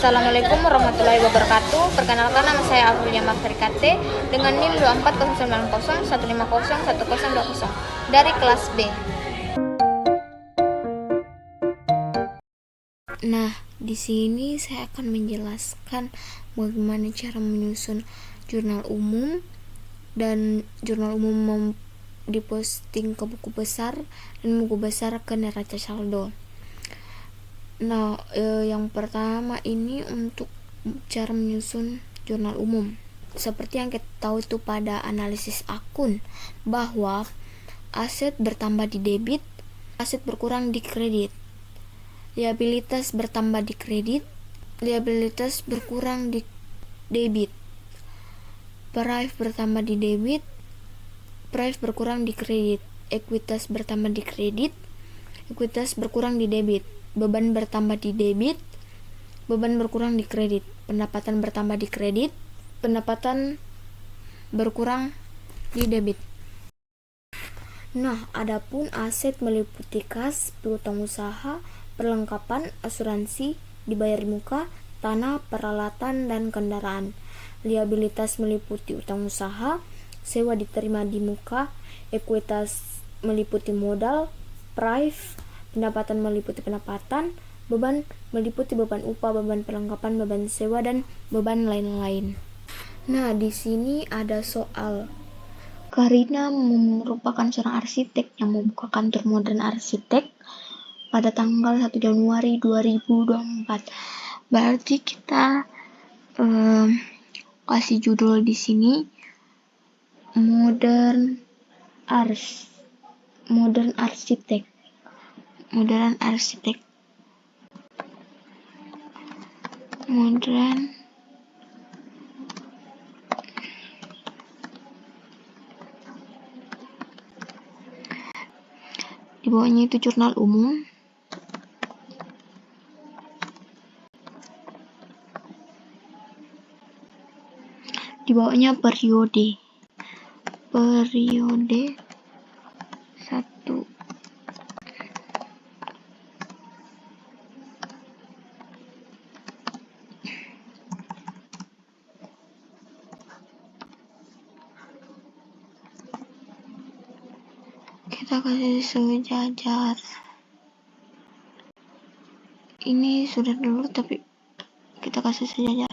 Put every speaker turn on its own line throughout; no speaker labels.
Assalamualaikum warahmatullahi wabarakatuh. Perkenalkan, nama saya Aurelia Maferikate dengan NIM 2409015015020 dari kelas B. Nah, di sini saya akan menjelaskan bagaimana cara menyusun jurnal umum, dan jurnal umum diposting ke buku besar dan buku besar ke neraca saldo. Nah, yang pertama ini untuk cara menyusun jurnal umum. Seperti yang kita tahu itu pada analisis akun, bahwa aset bertambah di debit, aset berkurang di kredit. Liabilitas bertambah di kredit, liabilitas berkurang di debit. Price bertambah di debit, price berkurang di kredit. Ekuitas bertambah di kredit, ekuitas berkurang di debit. Beban bertambah di debit, beban berkurang di kredit. Pendapatan bertambah di kredit, pendapatan berkurang di debit. Nah, adapun aset meliputi kas, piutang usaha, perlengkapan, asuransi, dibayar di muka, tanah, peralatan, dan kendaraan. Liabilitas meliputi utang usaha, sewa diterima di muka, ekuitas meliputi modal, price, pendapatan meliputi pendapatan, beban meliputi beban upah, beban perlengkapan, beban sewa, dan beban lain-lain. Nah, di sini ada soal. Karina merupakan seorang arsitek yang membuka kantor modern arsitek pada tanggal 1 Januari 2024. Berarti kita kasih judul di sini modern arsitek. Di bawahnya itu jurnal umum. Di bawahnya periode 1. Kita kasih sejajar. Ini sudah dulu, tapi kita kasih sejajar.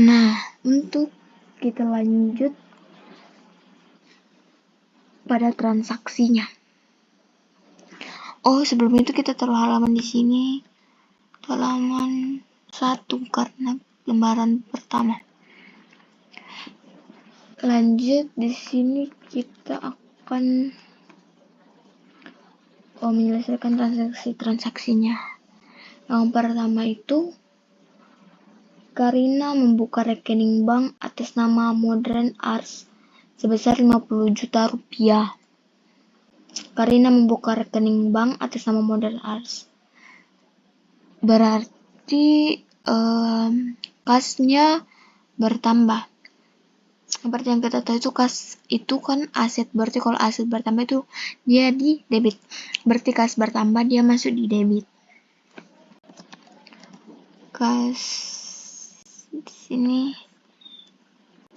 Nah, untuk kita lanjut pada transaksinya. Oh, sebelum itu kita taruh halaman di sini. Halaman 1 karena lembaran pertama. Lanjut, di sini kita akan menyelesaikan transaksinya. Yang pertama itu, Karina membuka rekening bank atas nama Modern Arts sebesar 50 juta rupiah. Karina membuka rekening bank atas nama Modern Arts. Berarti kasnya bertambah. Seperti yang kita tahu itu kas itu kan aset, berarti kalau aset bertambah itu dia di debit. Berarti kas bertambah dia masuk di debit. Kas di sini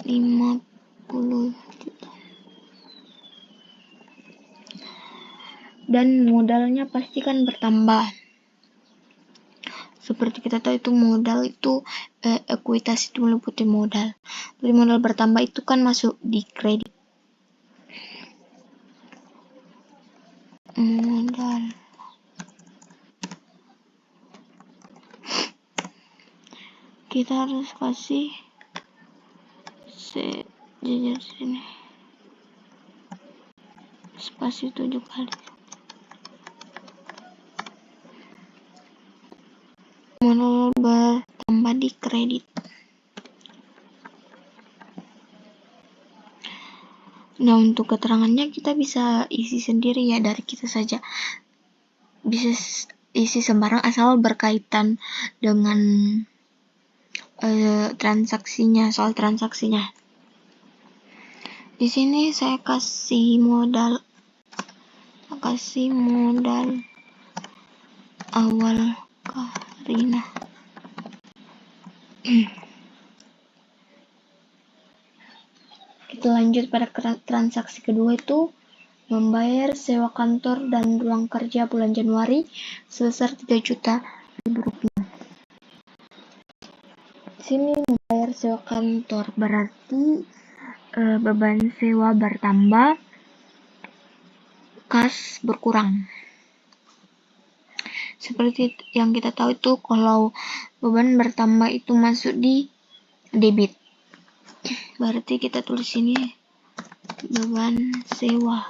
50 juta. Dan modalnya pasti kan bertambah. Seperti kita tahu itu modal itu ekuitas itu meliputi modal. Jadi modal bertambah itu kan masuk di kredit. Modal. Kita harus kasih sejajar sini. Spasi 7 kali. Modal bertambah di kredit. Nah, untuk keterangannya kita bisa isi sendiri ya, dari kita saja. Bisa isi sembarang asal berkaitan dengan soal transaksinya. Di sini saya kasih modal kasih modal awal Karina. Kita lanjut pada transaksi kedua, itu membayar sewa kantor dan ruang kerja bulan Januari sebesar 3 juta rupiah. Di sini membayar sewa kantor berarti beban sewa bertambah, kas berkurang. Seperti yang kita tahu itu, kalau beban bertambah itu masuk di debit. Berarti kita tulis ini beban sewa.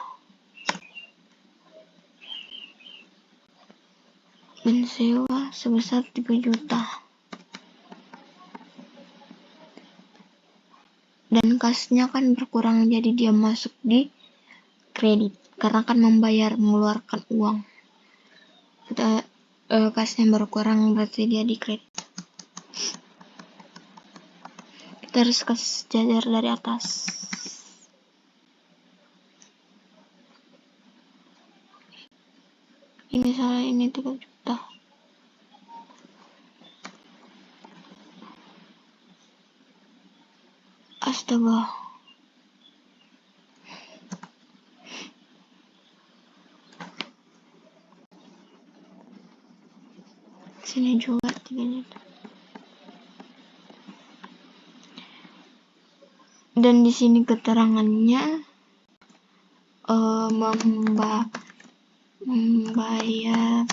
Beban sewa sebesar 3 juta. Dan kasnya kan berkurang, jadi dia masuk di kredit karena kan mengeluarkan uang. Kita kasnya berkurang berarti dia di kredit. Kita harus kasih sejajar dari atas. Ini misalnya ini 3 juta. Astaga. Sini juga 3 juta. Dan di sini keterangannya membayar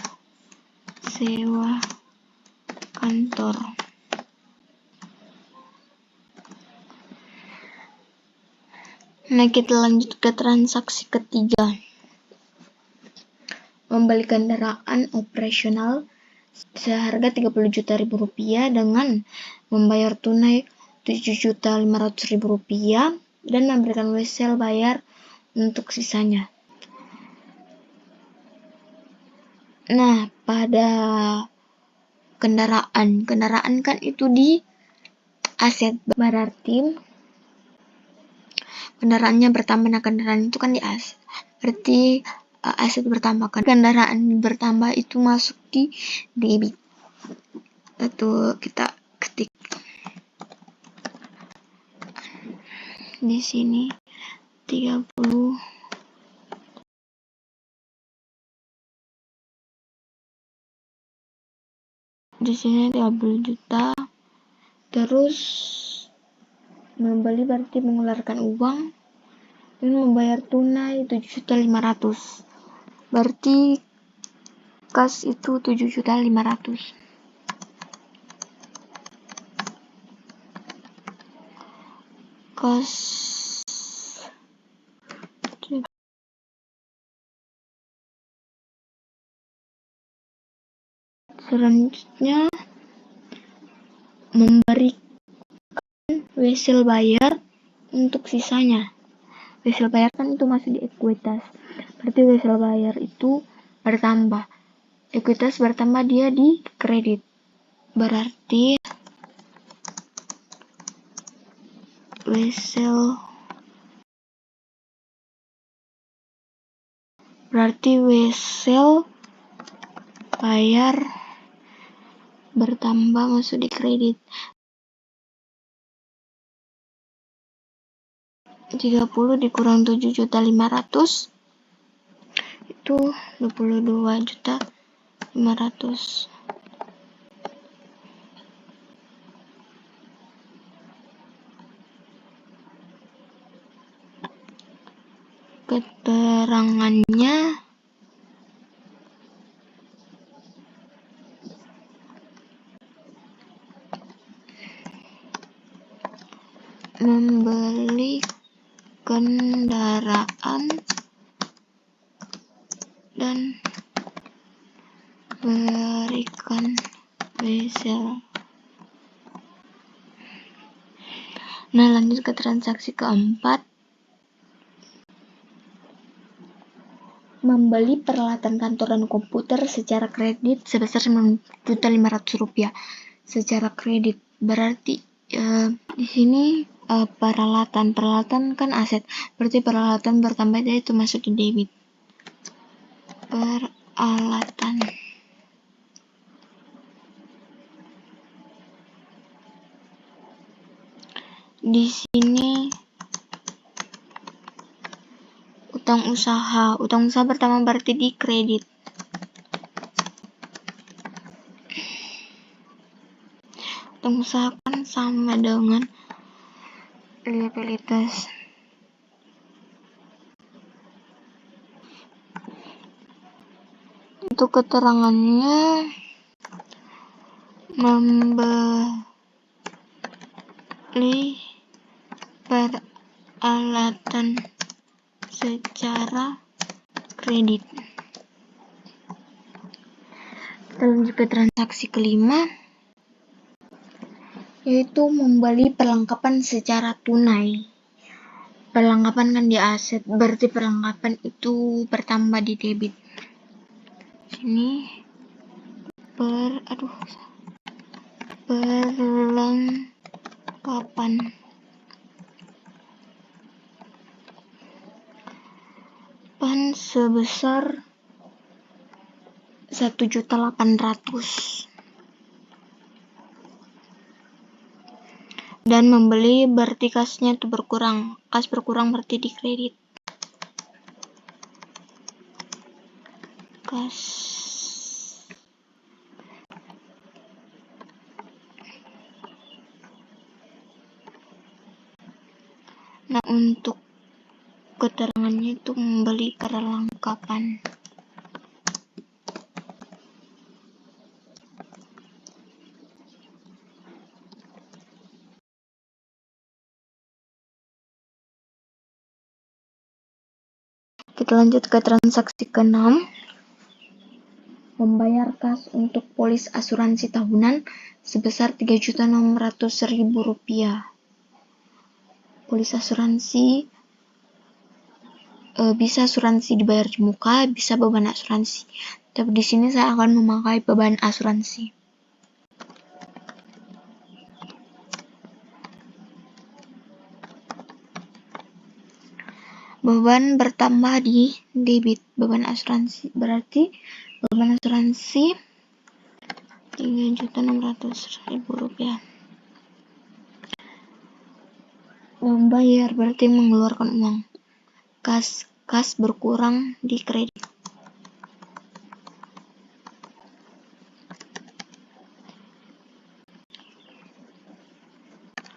sewa kantor. Nah, kita lanjut ke transaksi ketiga. Membeli kendaraan operasional seharga 30 juta rupiah dengan membayar tunai 7.500.000 rupiah dan memberikan wesel bayar untuk sisanya. Nah, pada kendaraan kan itu di aset, berarti kendaraannya bertambah. Nah, kendaraan itu kan di aset, berarti aset bertambah. Kendaraan bertambah itu masuk di debit. Itu kita ketik di sini 30. Di sini 30 juta. Terus membeli berarti mengeluarkan uang dan membayar tunai 7.500.000. Berarti kas itu 7.500.000. Kas selanjutnya memberikan wesel bayar untuk sisanya. Wesel bayar kan itu masih di ekuitas, berarti wesel bayar itu bertambah. Ekuitas bertambah, dia di kredit, berarti wesel bayar bertambah masuk di kredit. 30 dikurang 7.500.000 itu 22.500.000. Keterangannya membeli kendaraan dan berikan wesel. Nah, lanjut ke transaksi keempat. Membeli peralatan kantor dan komputer secara kredit sebesar 9.500.000 rupiah secara kredit. Berarti di sini peralatan kan aset, berarti peralatan bertambah, dia itu masuk di debit. peralatan. Di sini utang usaha pertama berarti di kredit. Utang usaha kan sama dengan liabilitas. Untuk keterangannya, membeli peralatan secara kredit. Kita lanjut ke transaksi kelima, yaitu membeli perlengkapan secara tunai. Perlengkapan kan di aset, berarti perlengkapan itu bertambah di debit. Sini perlengkapan sebesar 1.800.000 dan membeli berarti kasnya itu berkurang. Kas berkurang berarti di kredit. Kas. Nah, untuk keterangannya itu membeli perlengkapan. Kita lanjut ke transaksi ke-6. Membayar kas untuk polis asuransi tahunan sebesar Rp3.600.000. Polis asuransi bisa asuransi dibayar di muka, bisa beban asuransi. Tapi di sini saya akan memakai beban asuransi. Beban bertambah di debit. Beban asuransi berarti beban asuransi Rp3.600.000. Membayar berarti mengeluarkan uang. Kas berkurang di kredit.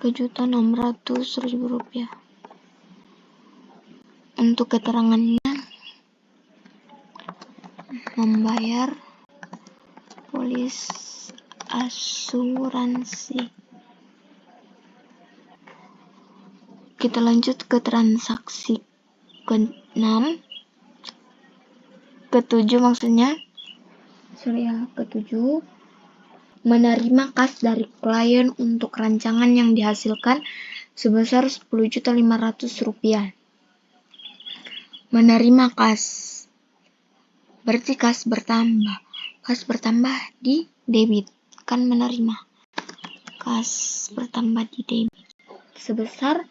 Rp1.600.000. Untuk keterangannya, membayar polis asuransi. Kita lanjut ke transaksi ke-6, ke-7 maksudnya. Ke-7, menerima kas dari klien untuk rancangan yang dihasilkan sebesar Rp10.500.000. Menerima kas berarti kas bertambah. Kas bertambah di debit, kan menerima. Kas bertambah di debit sebesar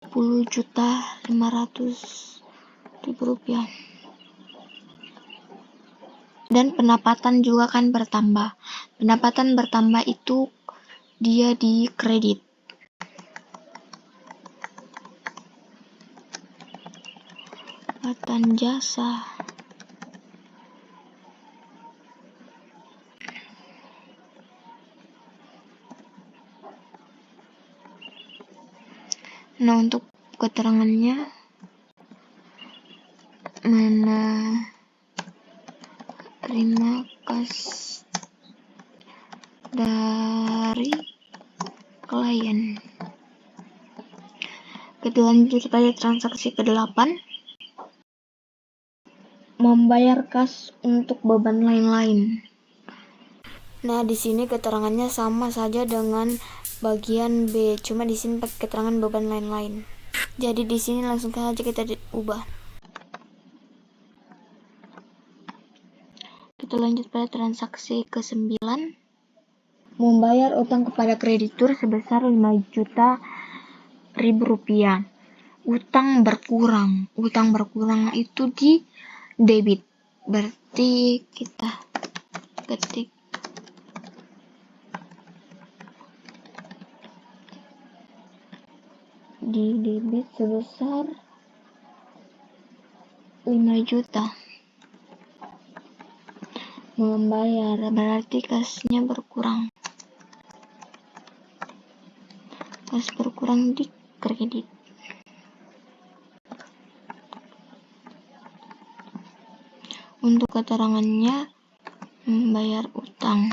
Rp10.500.000. Dan pendapatan juga kan bertambah. Pendapatan bertambah itu dia di kredit. Pendapatan jasa. Nah, untuk keterangannya, menerima kas dari klien. Kita lanjut pada transaksi ke-8. Membayar kas untuk beban lain-lain. Nah, di sini keterangannya sama saja dengan bagian B, cuma di sini pakai keterangan beban lain-lain. Jadi di sini langsung saja kita ubah. Kita lanjut pada transaksi ke-9. Membayar utang kepada kreditur sebesar Rp5.000.000. Utang berkurang itu di debit. Berarti kita ketik di debit sebesar 5 juta. Membayar berarti kasnya berkurang. Kas berkurang di kredit. Untuk keterangannya, membayar utang.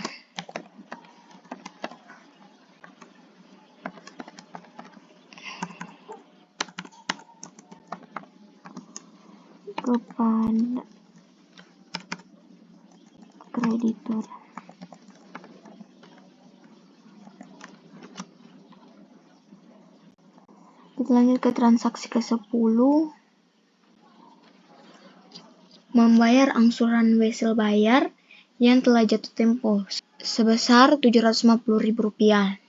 Kepada kreditur. Kita lanjut ke transaksi ke-10. Membayar angsuran wesel bayar yang telah jatuh tempo sebesar Rp750.000.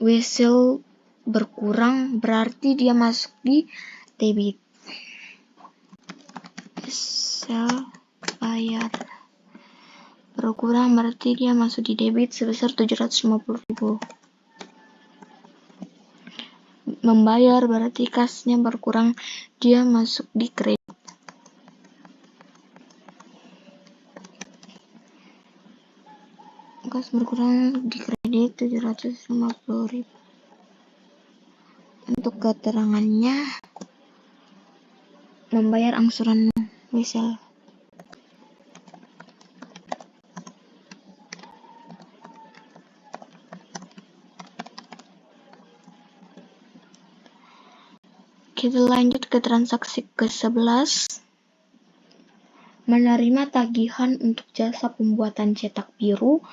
Wesel berkurang berarti dia masuk di debit. Wesel bayar berkurang berarti dia masuk di debit sebesar Rp750.000. Membayar berarti kasnya berkurang, dia masuk di kredit. Kas berkurang di kredit Rp750.000. Untuk keterangannya, membayar angsuran wesel. Kita lanjut ke transaksi ke-11. Menerima tagihan untuk jasa pembuatan cetak biru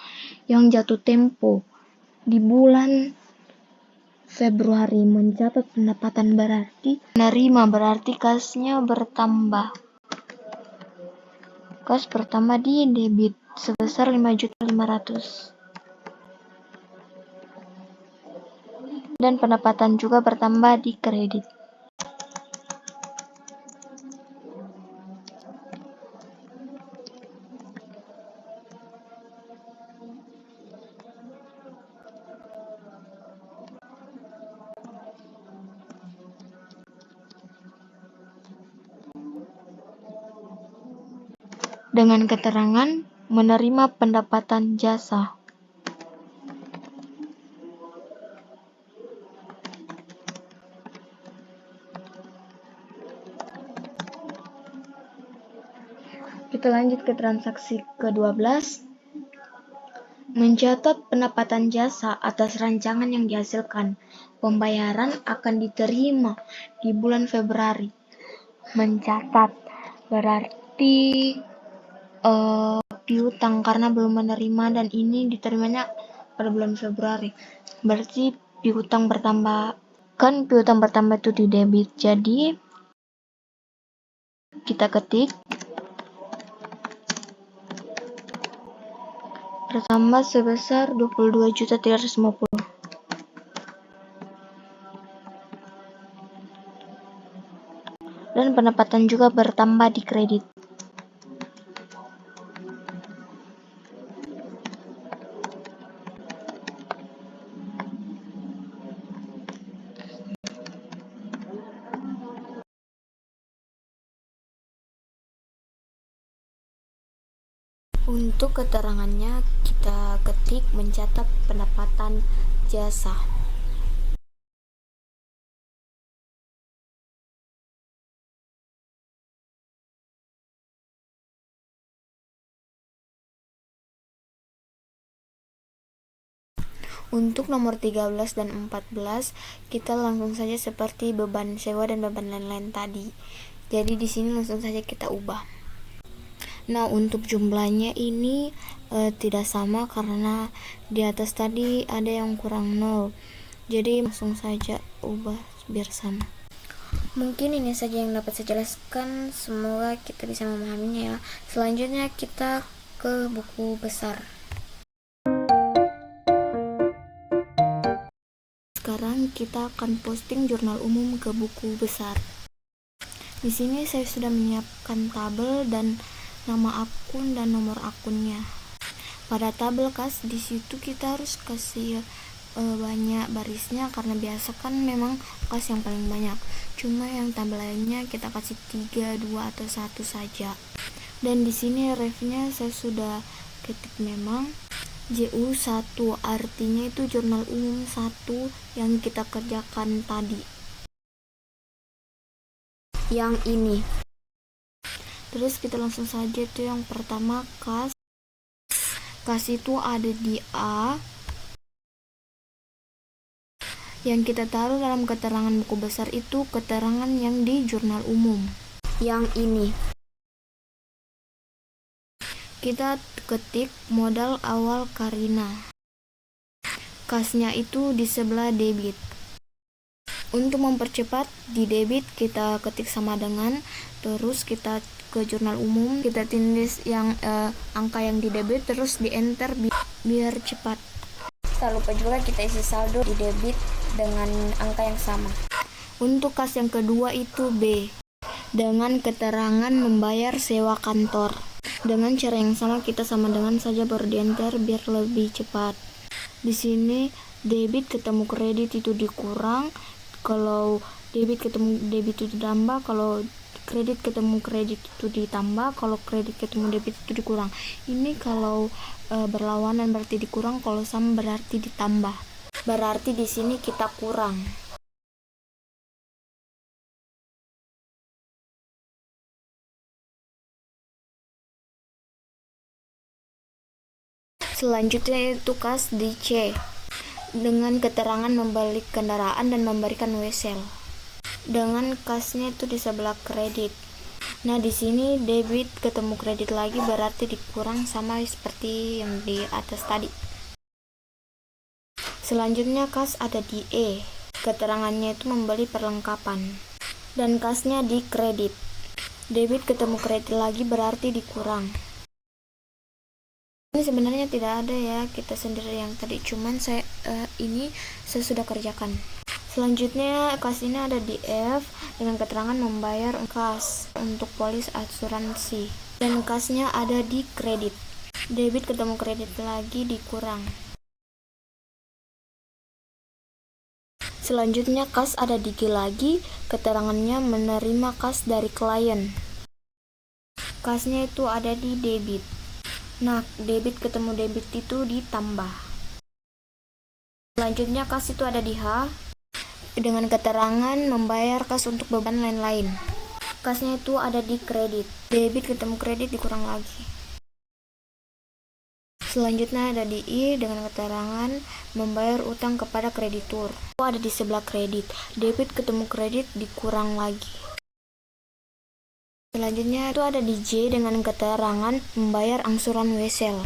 yang jatuh tempo di bulan Februari. Mencatat pendapatan berarti menerima berarti kasnya bertambah. Kas bertambah di debit sebesar Rp5.500.000. Dan pendapatan juga bertambah di kredit. Dengan keterangan menerima pendapatan jasa. Kita lanjut ke transaksi ke-12. Mencatat pendapatan jasa atas rancangan yang dihasilkan. Pembayaran akan diterima di bulan Februari. Mencatat berarti piutang karena belum menerima dan ini diterimanya pada bulan Februari. Berarti piutang bertambah. Kan piutang bertambah itu di debit. Jadi kita ketik bertambah sebesar 22.350. Dan pendapatan juga bertambah di kredit. Untuk keterangannya kita ketik mencatat pendapatan jasa. Untuk nomor 13 dan 14 kita langsung saja seperti beban sewa dan beban lain-lain tadi. Jadi di sini langsung saja kita ubah. Nah, untuk jumlahnya ini tidak sama karena di atas tadi ada yang kurang 0. Jadi langsung saja ubah biar sama. Mungkin ini saja yang dapat saya jelaskan. Semoga kita bisa memahaminya ya. Selanjutnya kita ke buku besar. Sekarang kita akan posting jurnal umum ke buku besar. Di sini saya sudah menyiapkan tabel dan nama akun dan nomor akunnya. Pada tabel kas, di situ kita harus kasih banyak barisnya karena biasa kan memang kas yang paling banyak. Cuma yang tabel lainnya kita kasih 3, 2 atau 1 saja. Dan di sini refnya saya sudah ketik memang JU1, artinya itu jurnal umum 1 yang kita kerjakan tadi. Yang ini. Terus kita langsung saja tuh yang pertama kas. Kas itu ada di A. Yang kita taruh dalam keterangan buku besar itu keterangan yang di jurnal umum. Yang ini. Kita ketik modal awal Karina. Kasnya itu di sebelah debit. Untuk mempercepat, di debit kita ketik sama dengan, terus kita ke jurnal umum, kita tulis yang angka yang di debit, terus di enter biar cepat. Tak lupa juga kita isi saldo di debit dengan angka yang sama. Untuk kas yang kedua itu B, dengan keterangan membayar sewa kantor. Dengan cara yang sama kita sama dengan saja baru di enter biar lebih cepat. Di sini debit ketemu kredit itu dikurang, kalau debit ketemu debit itu ditambah, kalau kredit ketemu kredit itu ditambah, kalau kredit ketemu debit itu dikurang. Ini kalau berlawanan berarti dikurang, kalau sama berarti ditambah. Berarti di sini kita kurang. Selanjutnya itu kas di C, dengan keterangan membeli kendaraan dan memberikan wesel. Dengan kasnya itu di sebelah kredit. Nah, di sini debit ketemu kredit lagi berarti dikurang sama seperti yang di atas tadi. Selanjutnya kas ada di E. Keterangannya itu membeli perlengkapan. Dan kasnya di kredit. Debit ketemu kredit lagi berarti dikurang. Ini sebenarnya tidak ada ya, kita sendiri yang tadi, cuman saya sudah kerjakan. Selanjutnya kas ini ada di F dengan keterangan membayar kas untuk polis asuransi. Dan kasnya ada di kredit. Debit ketemu kredit lagi dikurang. Selanjutnya kas ada di G lagi, keterangannya menerima kas dari klien. Kasnya itu ada di debit. Nah, debit ketemu debit itu ditambah. Selanjutnya kas itu ada di H dengan keterangan membayar kas untuk beban lain-lain. Kasnya itu ada di kredit. Debit ketemu kredit dikurang lagi. Selanjutnya ada di I dengan keterangan membayar utang kepada kreditur. Itu ada di sebelah kredit. Debit ketemu kredit dikurang lagi. Selanjutnya itu ada di J dengan keterangan membayar angsuran wesel.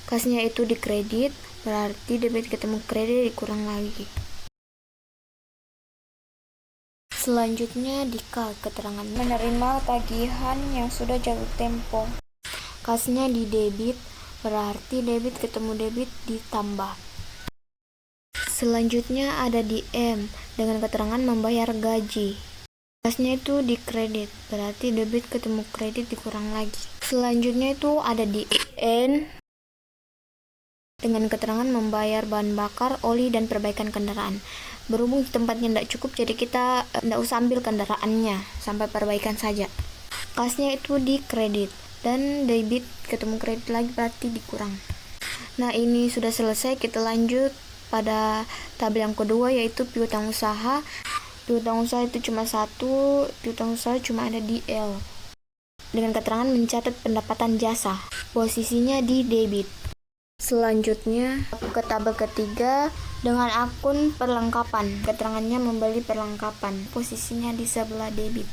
Kasnya itu di kredit, berarti debit ketemu kredit dikurang lagi. Selanjutnya di K, keterangan menerima tagihan yang sudah jatuh tempo. Kasnya di debit, berarti debit ketemu debit ditambah. Selanjutnya ada di M dengan keterangan membayar gaji. Kasnya itu di kredit, berarti debit ketemu kredit dikurang lagi. Selanjutnya itu ada di N dengan keterangan membayar bahan bakar, oli, dan perbaikan kendaraan. Berhubung tempatnya tidak cukup, jadi kita tidak usah ambil kendaraannya, sampai perbaikan saja. Kasnya itu di kredit, dan debit ketemu kredit lagi berarti dikurang. Nah, ini sudah selesai. Kita lanjut pada tabel yang kedua, yaitu piutang usaha. Piutang usaha itu cuma satu, piutang usaha cuma ada di L. Dengan keterangan mencatat pendapatan jasa. Posisinya di debit. Selanjutnya ke tabel ketiga dengan akun perlengkapan. Keterangannya membeli perlengkapan. Posisinya di sebelah debit.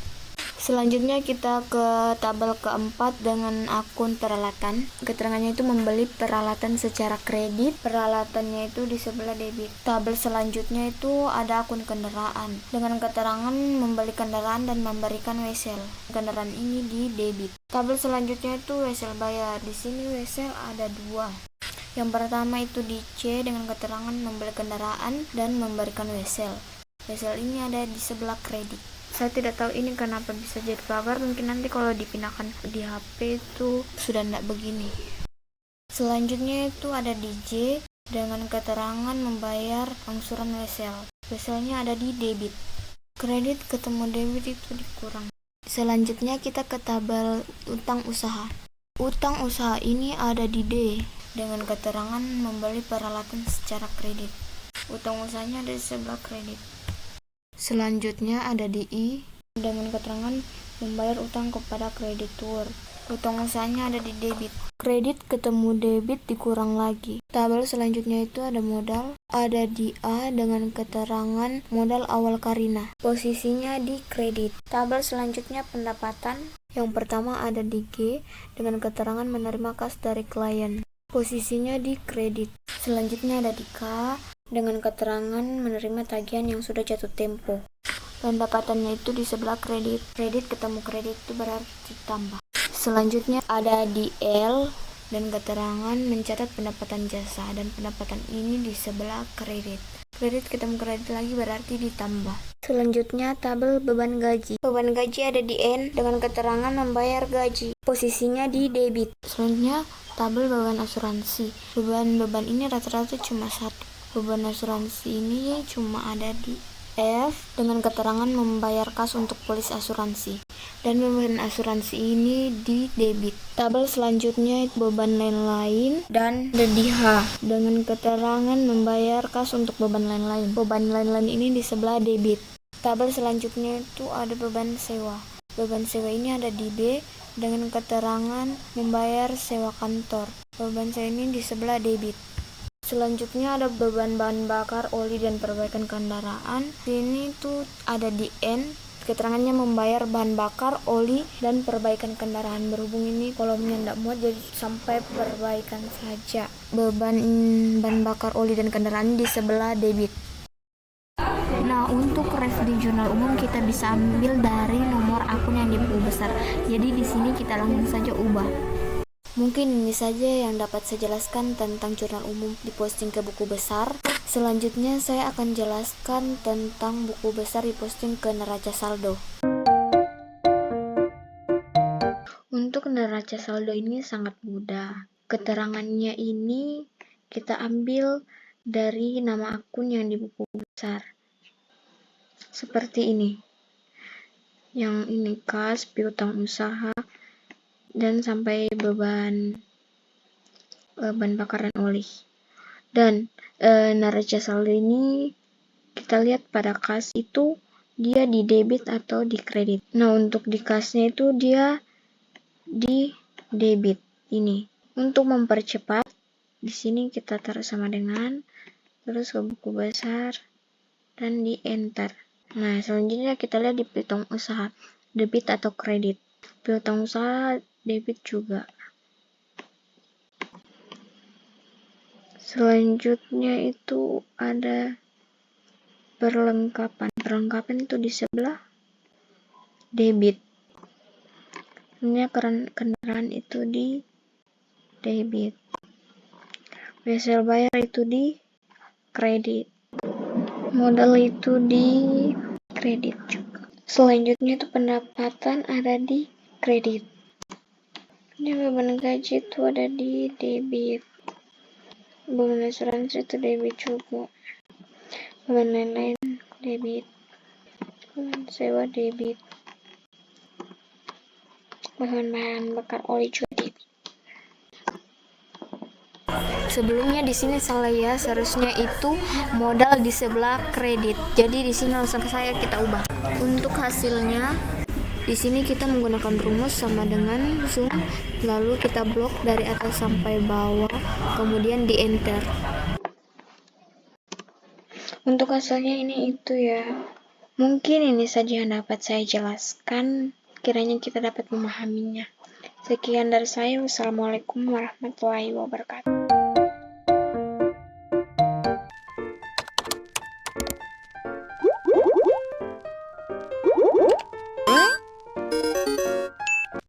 Selanjutnya kita ke tabel keempat dengan akun peralatan. Keterangannya itu membeli peralatan secara kredit. Peralatannya itu di sebelah debit. Tabel selanjutnya itu ada akun kendaraan. Dengan keterangan membeli kendaraan dan memberikan wesel. Kendaraan ini di debit. Tabel selanjutnya itu wesel bayar. Di sini wesel ada 2. Yang pertama itu di C dengan keterangan membeli kendaraan dan memberikan wesel. Wesel ini ada di sebelah kredit. Saya tidak tahu ini kenapa bisa jadi pagar, mungkin nanti kalau dipindahkan di HP itu sudah tidak begini. Selanjutnya itu ada di J dengan keterangan membayar angsuran wesel. Weselnya ada di debit. Kredit ketemu debit itu dikurang. Selanjutnya kita ke tabel utang usaha. Utang usaha ini ada di D dengan keterangan membeli peralatan secara kredit. Utang usahanya ada di sebelah kredit. Selanjutnya ada di I dengan keterangan membayar utang kepada kreditur. Utang usahanya ada di debit. Kredit ketemu debit dikurang lagi. Tabel selanjutnya itu ada modal, ada di A dengan keterangan modal awal Karina. Posisinya di kredit. Tabel selanjutnya pendapatan. Yang pertama ada di G dengan keterangan menerima kas dari klien. Posisinya di kredit. Selanjutnya ada di K dengan keterangan menerima tagihan yang sudah jatuh tempo. Pendapatannya itu di sebelah kredit. Kredit ketemu kredit itu berarti tambah. Selanjutnya ada di L dan keterangan mencatat pendapatan jasa, dan pendapatan ini di sebelah kredit. Kredit ketemu kredit lagi berarti ditambah. Selanjutnya tabel beban gaji. Beban gaji ada di N dengan keterangan membayar gaji. Posisinya di debit. Selanjutnya tabel beban asuransi. Beban ini rata-rata cuma satu. Beban asuransi ini cuma ada di F dengan keterangan membayar kas untuk polis asuransi, dan beban asuransi ini di debit. Tabel selanjutnya beban lain-lain dan ada di H dengan keterangan membayar kas untuk beban lain-lain. Beban lain-lain ini di sebelah debit. Tabel selanjutnya itu ada beban sewa. Beban sewa ini ada di B dengan keterangan membayar sewa kantor. Beban sewa ini di sebelah debit. Selanjutnya ada beban bahan bakar, oli, dan perbaikan kendaraan. Sini tuh ada di N, keterangannya membayar bahan bakar, oli, dan perbaikan kendaraan. Berhubung ini kolomnya tidak muat, jadi sampai perbaikan saja. Beban bahan bakar, oli, dan kendaraan di sebelah debit. Nah, untuk ref di jurnal umum kita bisa ambil dari nomor akun yang di buku besar. Jadi di sini kita langsung saja ubah. Mungkin ini saja yang dapat saya jelaskan tentang jurnal umum diposting ke buku besar. Selanjutnya saya akan jelaskan tentang buku besar diposting ke neraca saldo. Untuk neraca saldo ini sangat mudah. Keterangannya ini kita ambil dari nama akun yang di buku besar. Seperti ini. Yang ini kas, piutang usaha, dan sampai beban bahan bakar dan oli. Dan neraca saldo ini kita lihat pada kas itu dia di debit atau di kredit. Nah, untuk di kasnya itu dia di debit ini. Untuk mempercepat, di sini kita taruh sama dengan, terus ke buku besar dan di enter. Nah, selanjutnya kita lihat di piutang usaha, debit atau kredit. Piutang usaha debit juga. Selanjutnya itu ada perlengkapan. Perlengkapan itu di sebelah debit. Ini kendaraan itu di debit. Wesel bayar itu di kredit. Modal itu di kredit juga. Selanjutnya itu pendapatan ada di kredit. Ini beban gaji itu ada di debit. Beban asuransi itu debit juga. Beban lain-lain debit. Beban sewa debit. Bahan bakar oli juga debit. Sebelumnya di sini salah ya, seharusnya itu modal di sebelah kredit. Jadi di sini langsung kita ubah. Untuk hasilnya di sini kita menggunakan rumus sama dengan zoom, lalu kita blok dari atas sampai bawah, kemudian di enter. Untuk hasilnya ini itu ya. Mungkin ini saja yang dapat saya jelaskan, kiranya kita dapat memahaminya. Sekian dari saya. Wassalamualaikum warahmatullahi wabarakatuh.